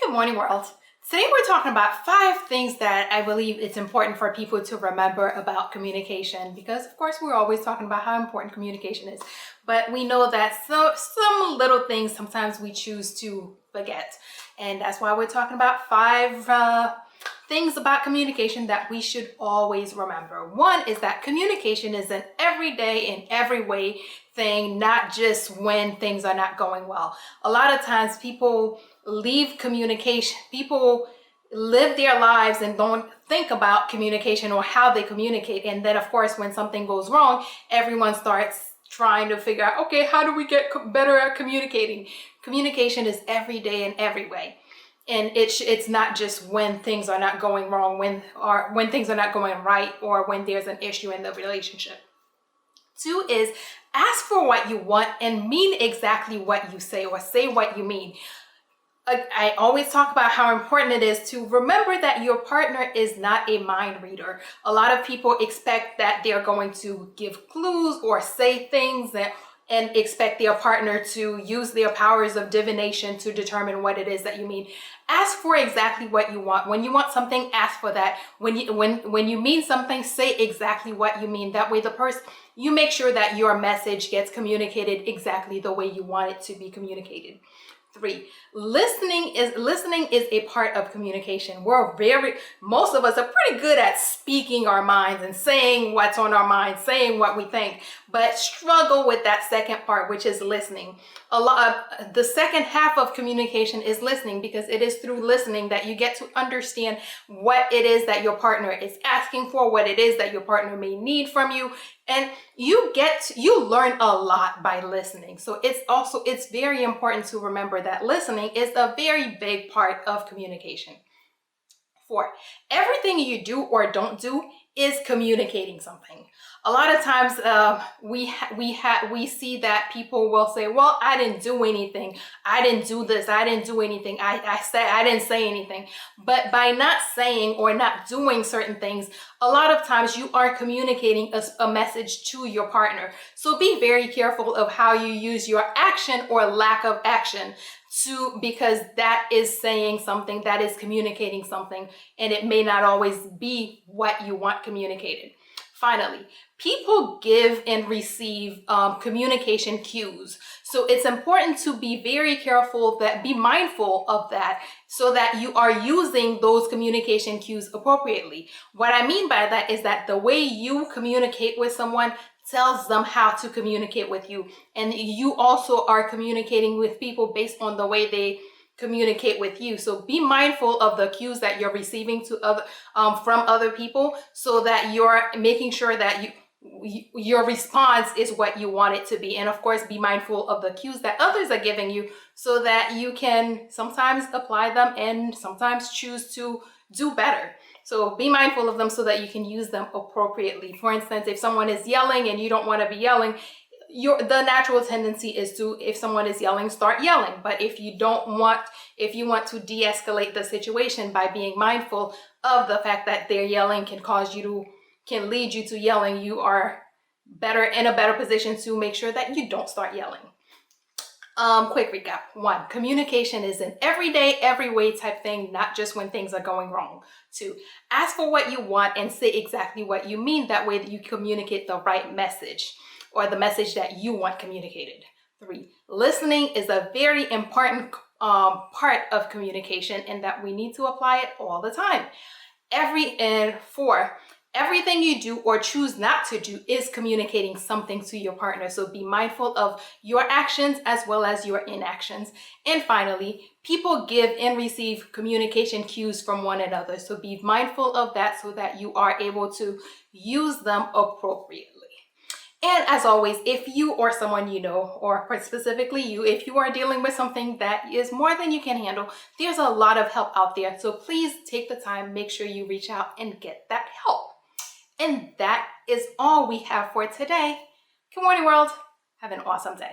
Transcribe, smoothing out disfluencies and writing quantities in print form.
Good morning, world. Today we're talking about 5 things that I believe it's important for people to remember about communication, because of course we're always talking about how important communication is, but we know that some little things sometimes we choose to forget, and that's why we're talking about 5 things about communication that we should always remember. One is that communication is an everyday and every way thing, not just when things are not going well. A lot of times people leave communication, people live their lives and don't think about communication or how they communicate. And then of course, when something goes wrong, everyone starts trying to figure out, okay, how do we get better at communicating? Communication is every day and every way. And it's not just when things are not going wrong, when things are not going right, or when there's an issue in the relationship. 2 is ask for what you want and mean exactly what you say, or say what you mean. I always talk about how important it is to remember that your partner is not a mind reader. A lot of people expect that they're going to give clues or say things and expect their partner to use their powers of divination to determine what it is that you mean. Ask for exactly what you want. When you want something, ask for that. When you mean something, say exactly what you mean. That way you make sure that your message gets communicated exactly the way you want it to be communicated. 3, listening is a part of communication. Most of us are pretty good at speaking our minds and saying what's on our minds, saying what we think, but struggle with that second part, which is listening. The second half of communication is listening, because it is through listening that you get to understand what it is that your partner is asking for, what it is that your partner may need from you. And you learn a lot by listening. So it's very important to remember that listening is a very big part of communication. 4, everything you do or don't do is communicating something. A lot of times we see that people will say, well, I didn't do anything. I didn't do this. I didn't do anything. I didn't say anything. But by not saying or not doing certain things, a lot of times you are communicating a message to your partner. So be very careful of how you use your action or lack of action because that is saying something, that is communicating something, and it may not always be what you want communicated. Finally, people give and receive communication cues. So it's important to be very careful, be mindful of that, so that you are using those communication cues appropriately. What I mean by that is that the way you communicate with someone tells them how to communicate with you. And you also are communicating with people based on the way they communicate with you. So be mindful of the cues that you're receiving from other people, so that you're making sure that your response is what you want it to be. And of course, be mindful of the cues that others are giving you, so that you can sometimes apply them and sometimes choose to do better. So be mindful of them so that you can use them appropriately. For instance, if someone is yelling and you don't want to be yelling, the natural tendency is to, if someone is yelling, start yelling. But if you want to de-escalate the situation by being mindful of the fact that their yelling can lead you to yelling, you are in a better position to make sure that you don't start yelling. Quick recap. 1, communication is an everyday, every way type thing, not just when things are going wrong. 2, ask for what you want and say exactly what you mean. That way that you communicate the right message, or the message that you want communicated. 3, listening is a very important part of communication, and that we need to apply it all the time. 4, everything you do or choose not to do is communicating something to your partner. So be mindful of your actions as well as your inactions. And finally, people give and receive communication cues from one another. So be mindful of that, so that you are able to use them appropriately. And as always, if you or someone you know, or specifically you, if you are dealing with something that is more than you can handle, there's a lot of help out there. So please take the time, make sure you reach out and get that help. And that is all we have for today. Good morning, world. Have an awesome day.